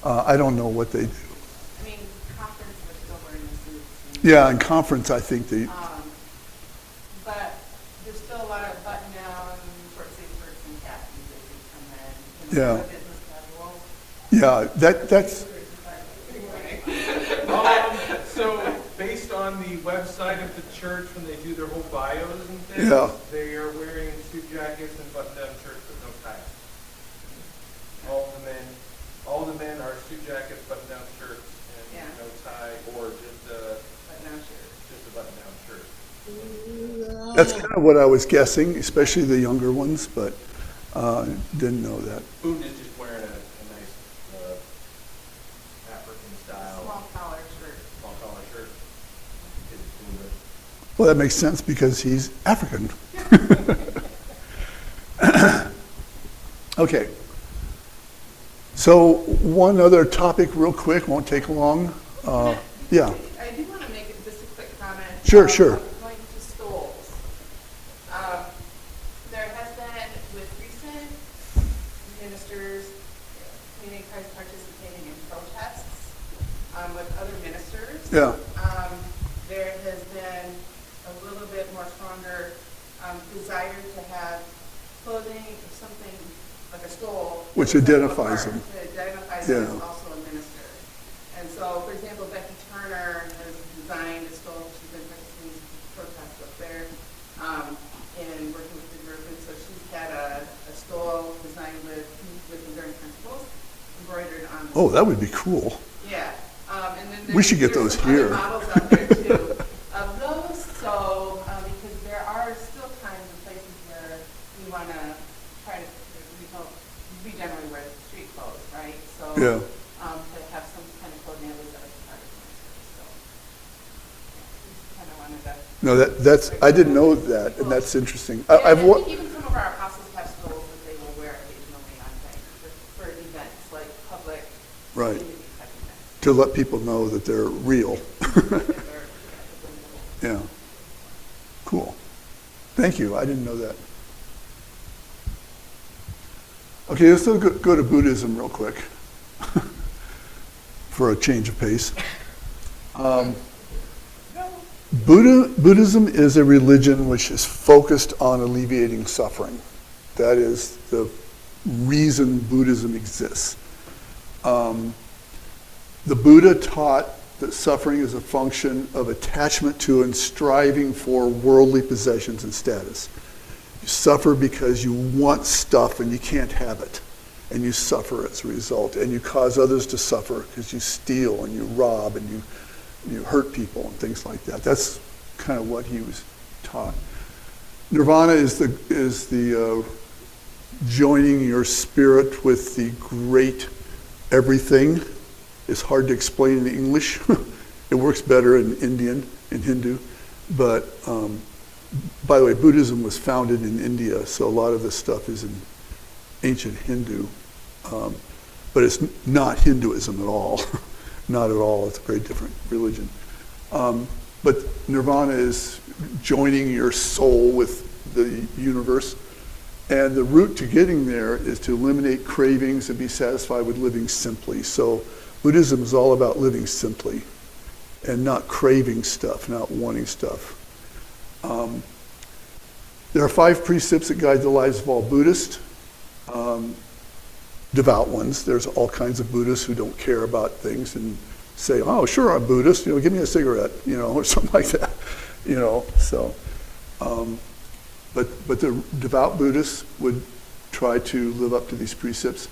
I don't know what they do. I mean, conference, we're still wearing the suits. and- Yeah, in conference, I think they, But there's still a lot of button-down, short-sleeve shirts and khakis that you come in. Yeah. Business casual. yeah, that's, So based on the website of the church, when they do their whole bios and things, Yeah. they are wearing suit jackets and button-down shirts with no ties. All the men are suit jackets, button-down shirts, and Yeah. no tie, or just a Button-down shirt. button-down shirt. that's kind of what I was guessing, especially the younger ones, but didn't know that. Boone is just wearing a nice African style Small collar shirt. small collar shirt. His Buddha. Well, that makes sense because he's African. Okay. So one other topic real quick, won't take long. Yeah, I do want to make just a quick comment. Sure, sure. Going to schools. There has been, with recent ministers, community Christ participating in protests with other ministers. yeah, There has been a little bit more stronger desire to have clothing, something like a stole. Which identifies them. That identifies them Yeah. as also a minister. And so, for example, Becky Turner has designed a stole, she's been participating in protests up there, and working with the group, and so she's had a stole designed with Missouri principles embroidered on. oh, that would be cool. Yeah, and then We should get there's those some here. other models out there too of those. So because there are still times and places where we want to try to we generally wear street clothes, right? So Yeah. to have some kind of clothing that was part of the ministry. So yeah, kind of wanted to. No, that's, I didn't know that, and that's interesting. Yeah, I've, and I think even some of our apostles have stoles that they will wear occasionally on things for events like public Right. community type events. to let people know that they're real. Yeah. Cool. Thank you. I didn't know that. Okay, let's go to Buddhism real quick for a change of pace. Buddhism is a religion which is focused on alleviating suffering. That is the reason Buddhism exists. The Buddha taught that suffering is a function of attachment to and striving for worldly possessions and status. You suffer because you want stuff and you can't have it, and you suffer as a result, and you cause others to suffer because you steal and you rob and you hurt people and things like that. That's kind of what he was taught. Nirvana is the joining your spirit with the great everything. It's hard to explain in English. It works better in Hindu. But by the way, Buddhism was founded in India, so a lot of this stuff is in ancient Hindu. But it's not Hinduism at all. Not at all. It's a very different religion. But nirvana is joining your soul with the universe. And the route to getting there is to eliminate cravings and be satisfied with living simply. So Buddhism is all about living simply and not craving stuff, not wanting stuff. There are 5 precepts that guide the lives of all Buddhists. Devout ones. There's all kinds of Buddhists who don't care about things and say, oh, sure, I'm Buddhist, give me a cigarette, or something like that, so. But the devout Buddhists would try to live up to these precepts.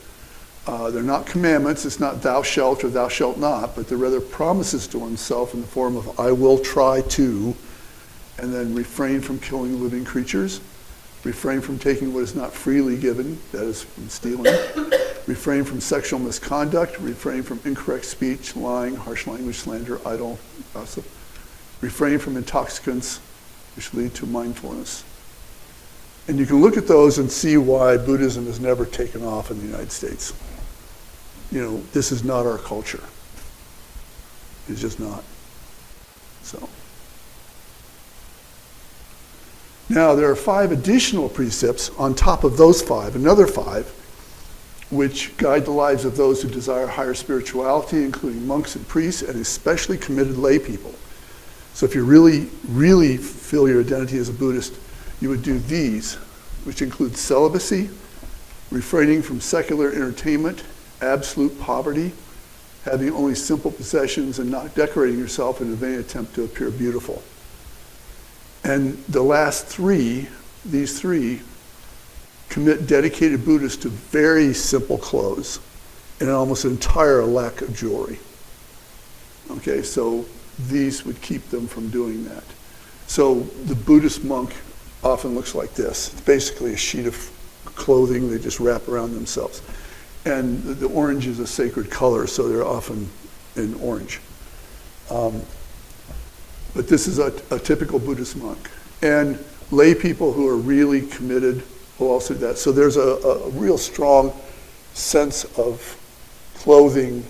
They're not commandments. It's not thou shalt or thou shalt not, but they're rather promises to oneself in the form of I will try to, and then refrain from killing living creatures, refrain from taking what is not freely given, that is from stealing, refrain from sexual misconduct, refrain from incorrect speech, lying, harsh language, slander, idle, gossip, refrain from intoxicants which lead to mindfulness. And you can look at those and see why Buddhism has never taken off in the United States. This is not our culture. It's just not. So. Now, there are 5 additional precepts on top of those 5, another 5, which guide the lives of those who desire higher spirituality, including monks and priests, and especially committed lay people. So if you really, really feel your identity as a Buddhist, you would do these, which include celibacy, refraining from secular entertainment, absolute poverty, having only simple possessions, and not decorating yourself in a vain attempt to appear beautiful. And the last 3, these 3, commit dedicated Buddhists to very simple clothes and an almost entire lack of jewelry. Okay, so these would keep them from doing that. So the Buddhist monk often looks like this. It's basically a sheet of clothing they just wrap around themselves. And the orange is a sacred color, so they're often in orange. But this is a typical Buddhist monk. And lay people who are really committed will also do that. So there's a real strong sense of clothing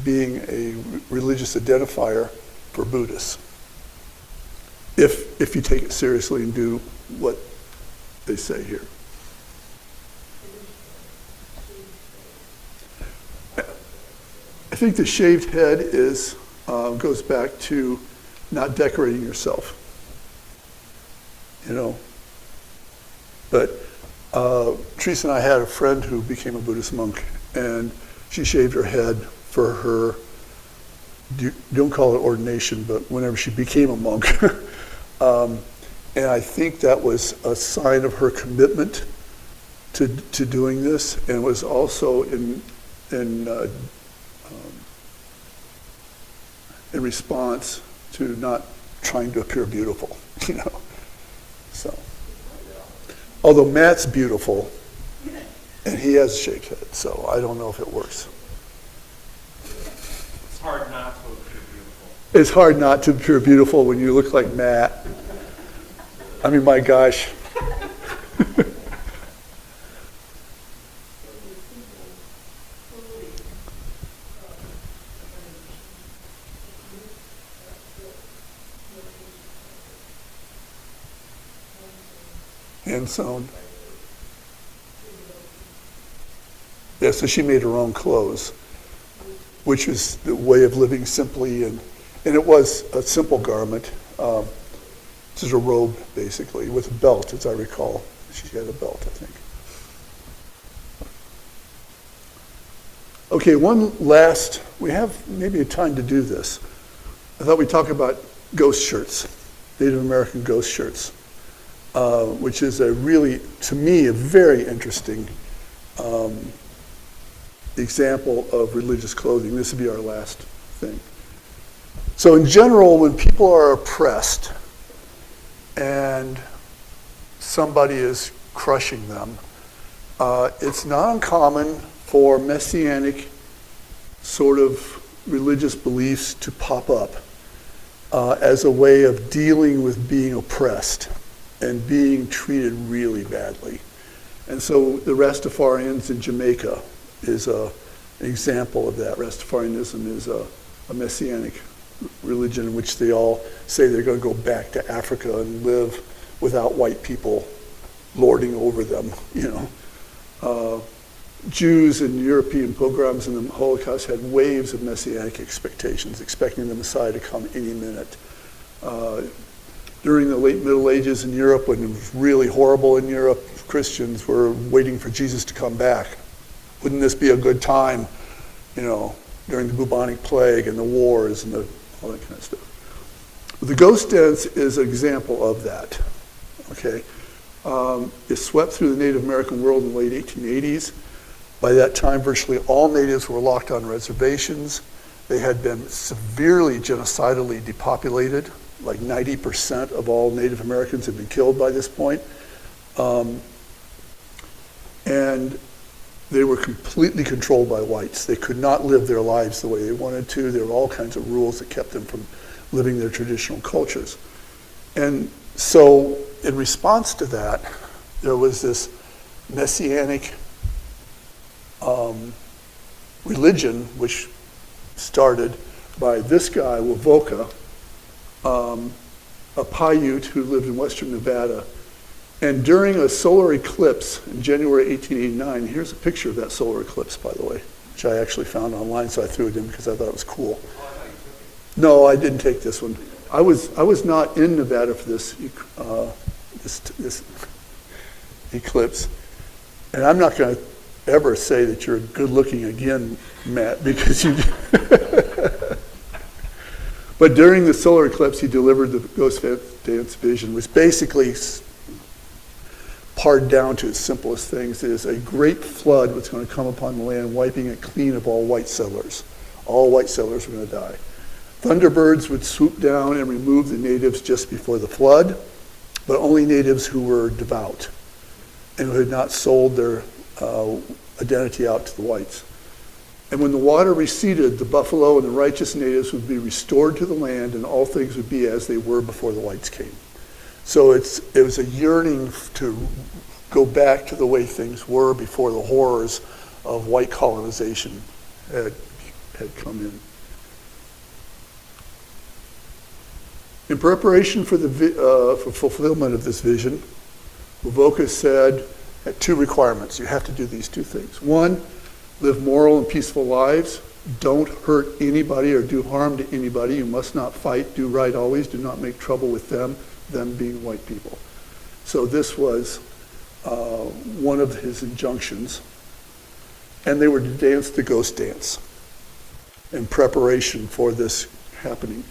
being a religious identifier for Buddhists. If you take it seriously and do what they say here. I think the shaved head goes back to not decorating yourself, But Teresa and I had a friend who became a Buddhist monk, and she shaved her head for her, don't call it ordination, but whenever she became a monk. And I think that was a sign of her commitment to doing this, and was also in response to not trying to appear beautiful, So, although Matt's beautiful, and he has a shaved head, so I don't know if it works. It's hard not to appear beautiful. It's hard not to appear beautiful when you look like Matt. I mean, my gosh. Hand sewn. Yeah, so she made her own clothes, which was the way of living simply, and it was a simple garment. This is a robe, basically, with a belt, as I recall. She had a belt, I think. Okay, we have maybe a time to do this. I thought we'd talk about ghost shirts, Native American ghost shirts, which is to me, a very interesting example of religious clothing. This would be our last thing. So in general, when people are oppressed and somebody is crushing them, it's not uncommon for messianic sort of religious beliefs to pop up as a way of dealing with being oppressed and being treated really badly. And so the Rastafarians in Jamaica is an example of that. Rastafarianism is a messianic religion in which they all say they're going to go back to Africa and live without white people lording over them, you know. Jews and European pogroms in the Holocaust had waves of messianic expectations, expecting the Messiah to come any minute. During the late Middle Ages in Europe, when it was really horrible in Europe, Christians were waiting for Jesus to come back. Wouldn't this be a good time, you know, during the bubonic plague and the wars and all that kind of stuff? The ghost dance is an example of that, okay? It swept through the Native American world in the late 1880s. By that time, virtually all natives were locked on reservations. They had been severely genocidally depopulated. Like 90% of all Native Americans had been killed by this point. And they were completely controlled by whites. They could not live their lives the way they wanted to. There were all kinds of rules that kept them from living their traditional cultures. And so in response to that, there was this messianic religion, which started by this guy, Wovoka, a Paiute who lived in western Nevada. And during a solar eclipse in January 1889, here's a picture of that solar eclipse, by the way, which I actually found online, so I threw it in because I thought it was cool. No, I didn't take this one. I was not in Nevada for this eclipse, and I'm not going to ever say that you're good looking again, Matt, because you. But during the solar eclipse, he delivered the ghost dance vision, which basically, pared down to its simplest things, is a great flood was going to come upon the land, wiping it clean of all white settlers. All white settlers were going to die. Thunderbirds would swoop down and remove the natives just before the flood, but only natives who were devout and who had not sold their identity out to the whites. And when the water receded, the buffalo and the righteous natives would be restored to the land, and all things would be as they were before the whites came. So it was a yearning to go back to the way things were before the horrors of white colonization had come in. In preparation for for fulfillment of this vision, Wovoka said, had two requirements. You have to do these two things. One, live moral and peaceful lives. Don't hurt anybody or do harm to anybody. You must not fight. Do right always. Do not make trouble with them being white people. So this was one of his injunctions. And they were to dance the ghost dance in preparation for this happening.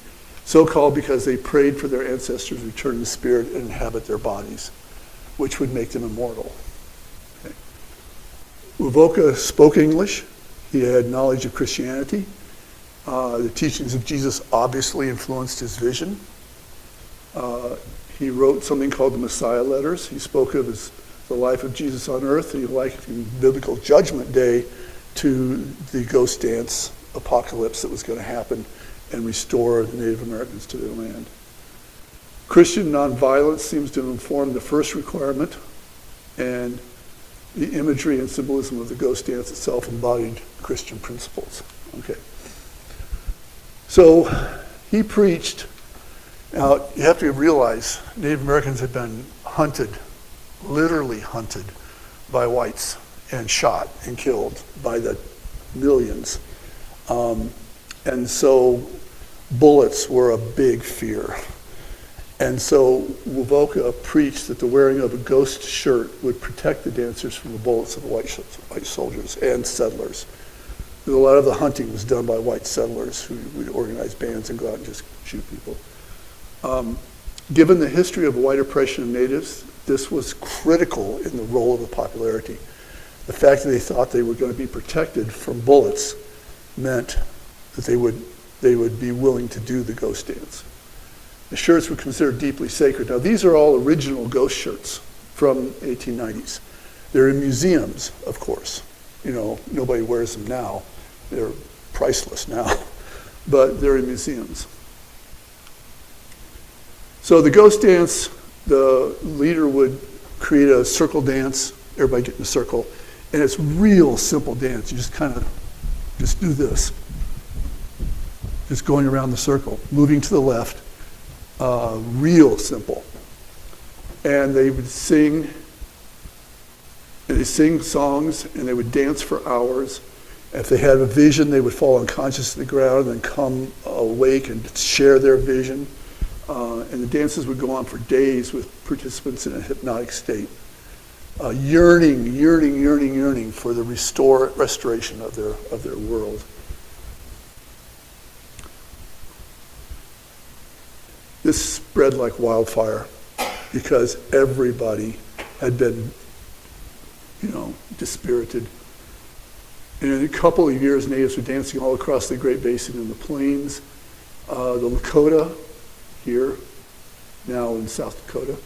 So called because they prayed for their ancestors' return to spirit and inhabit their bodies, which would make them immortal. Okay. Wovoka spoke English. He had knowledge of Christianity. The teachings of Jesus obviously influenced his vision. He wrote something called the Messiah Letters. He spoke of the life of Jesus on earth, and he likened biblical judgment day to the ghost dance apocalypse that was going to happen and restore the Native Americans to their land. Christian nonviolence seems to have informed the first requirement, and the imagery and symbolism of the ghost dance itself embodied Christian principles. Okay. So he preached. Now, you have to realize Native Americans had been hunted, literally hunted, by whites and shot and killed by the millions. And so bullets were a big fear. And so Wovoka preached that the wearing of a ghost shirt would protect the dancers from the bullets of the white soldiers and settlers. A lot of the hunting was done by white settlers who would organize bands and go out and just shoot people. Given the history of white oppression of natives, this was critical in the role of the popularity. The fact that they thought they were going to be protected from bullets meant that they would they would be willing to do the ghost dance. The shirts were considered deeply sacred. Now, these are all original ghost shirts from 1890s. They're in museums, of course. You know, nobody wears them now. They're priceless now, but they're in museums. So the ghost dance, the leader would create a circle dance, everybody get in a circle, and it's real simple dance. You just kind of, just do this. Just going around the circle, moving to the left, real simple. And they would sing, and they sing songs, and they would dance for hours. If they had a vision, they would fall unconscious to the ground and then come awake and share their vision. And the dances would go on for days with participants in a hypnotic state, yearning for the restoration of their world. This spread like wildfire because everybody had been, dispirited. And in a couple of years, natives were dancing all across the Great Basin and the plains. The Lakota, here, now in South Dakota,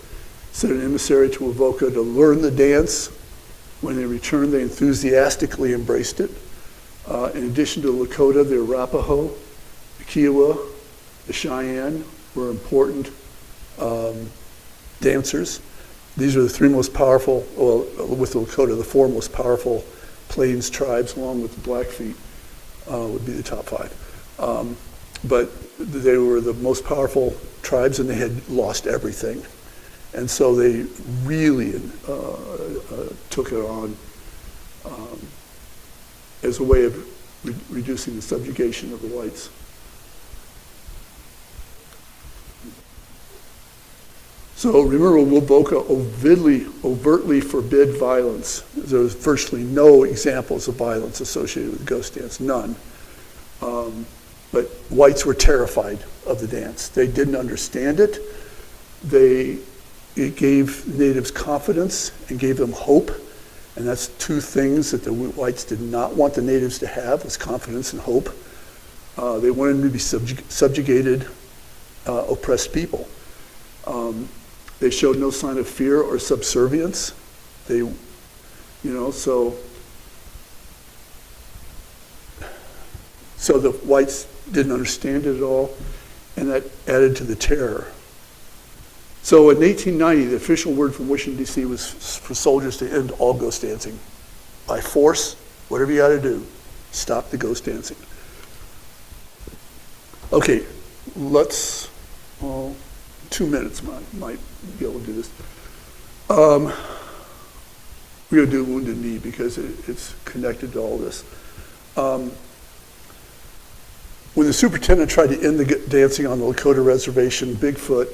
sent an emissary to Avoca to learn the dance. When they returned, they enthusiastically embraced it. In addition to the Lakota, the Arapaho, the Kiowa, the Cheyenne were important dancers. These are the three most powerful, well, with the Lakota, the four most powerful Plains tribes, along with the Blackfeet, would be the top five. But they were the most powerful tribes, and they had lost everything. And so they really took it on as a way of reducing the subjugation of the whites. So remember, Woboka overtly forbid violence. There was virtually no examples of violence associated with the ghost dance, none. But whites were terrified of the dance. They didn't understand it. It gave natives confidence and gave them hope. And that's two things that the whites did not want the natives to have, was confidence and hope. They wanted them to be subjugated, oppressed people. They showed no sign of fear or subservience. So the whites didn't understand it at all, and that added to the terror. So in 1890, the official word from Washington, D.C. was for soldiers to end all ghost dancing. By force, whatever you got to do, stop the ghost dancing. Okay, let's, 2 minutes, might be able to do this. We're going to do Wounded Knee because it's connected to all this. When the superintendent tried to end the dancing on the Lakota reservation, Bigfoot,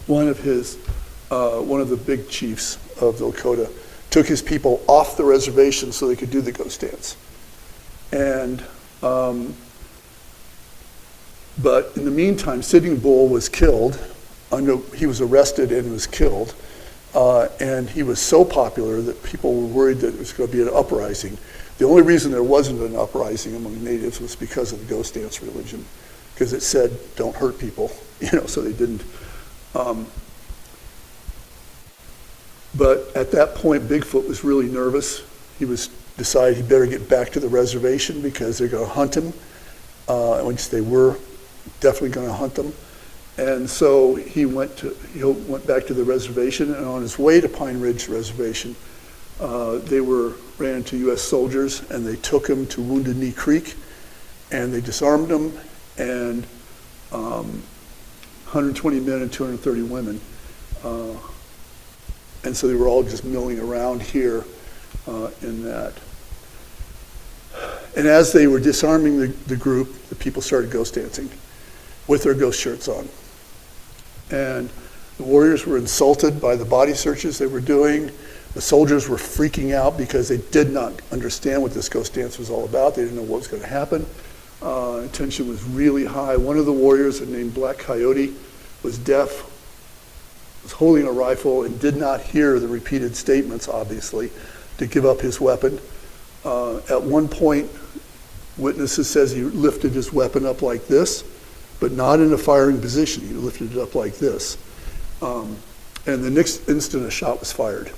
one of the big chiefs of the Lakota, took his people off the reservation so they could do the ghost dance. And but in the meantime, Sitting Bull was killed. He was arrested and was killed. And he was so popular that people were worried that it was going to be an uprising. The only reason there wasn't an uprising among natives was because of the ghost dance religion, because it said, don't hurt people, so they didn't. But at that point, Bigfoot was really nervous. He decided he better get back to the reservation because they're going to hunt him, which they were definitely going to hunt them. And so he went back to the reservation, and on his way to Pine Ridge Reservation, they ran into U.S. soldiers, and they took him to Wounded Knee Creek, and they disarmed him, and 120 men and 230 women. And so they were all just milling around here in that. And as they were disarming the group, the people started ghost dancing with their ghost shirts on. And the warriors were insulted by the body searches they were doing. The soldiers were freaking out because they did not understand what this ghost dance was all about. They didn't know what was going to happen. Tension was really high. One of the warriors, named Black Coyote, was deaf, was holding a rifle, and did not hear the repeated statements, obviously, to give up his weapon. At one point, Witnesses says he lifted his weapon up like this, but not in a firing position. He lifted it up like this. And the next instant a shot was fired.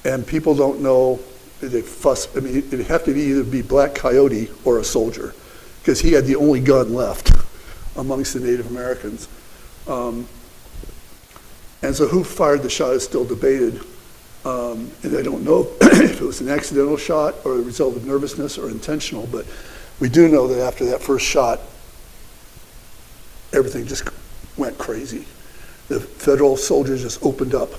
And people don't know, they fuss, I mean, it'd have to either be Black Coyote or a soldier, because he had the only gun left amongst the Native Americans. And so who fired the shot is still debated. And I don't know if it was an accidental shot or a result of nervousness or intentional, but we do know that after that first shot, everything just went crazy. The federal soldiers just opened up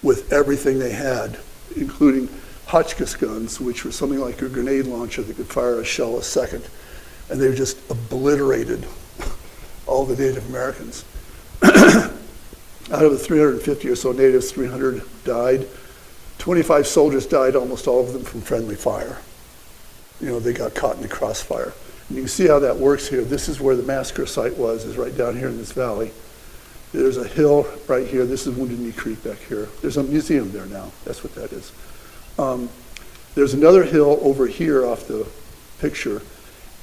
with everything they had, including Hotchkiss guns, which were something like a grenade launcher that could fire a shell a second. And they just obliterated all the Native Americans. Out of the 350 or so natives, 300 died. 25 soldiers died, almost all of them from friendly fire. You know, they got caught in the crossfire. And you can see how that works here. This is where the massacre site was, is right down here in this valley. There's a hill right here. This is Wounded Knee Creek back here. There's a museum there now. That's what that is. There's another hill over here off the picture,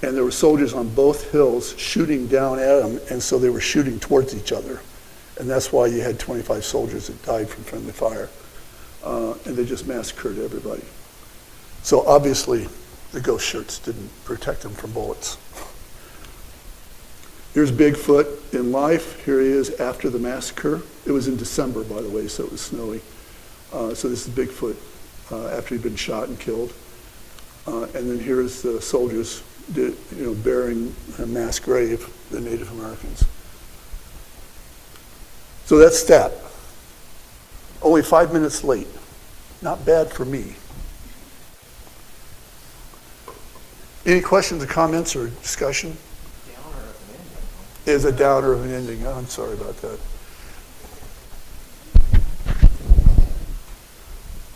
and there were soldiers on both hills shooting down at them, and so they were shooting towards each other. And that's why you had 25 soldiers that died from friendly fire. And they just massacred everybody. So obviously, the ghost shirts didn't protect them from bullets. Here's Bigfoot in life. Here he is after the massacre. It was in December, by the way, so it was snowy. So this is Bigfoot after he'd been shot and killed. And then here's the soldiers, bearing a mass grave, the Native Americans. So that's that. Only 5 minutes late. Not bad for me. Any questions or comments or discussion? Downer of an ending. Is a downer of an ending. I'm sorry about that.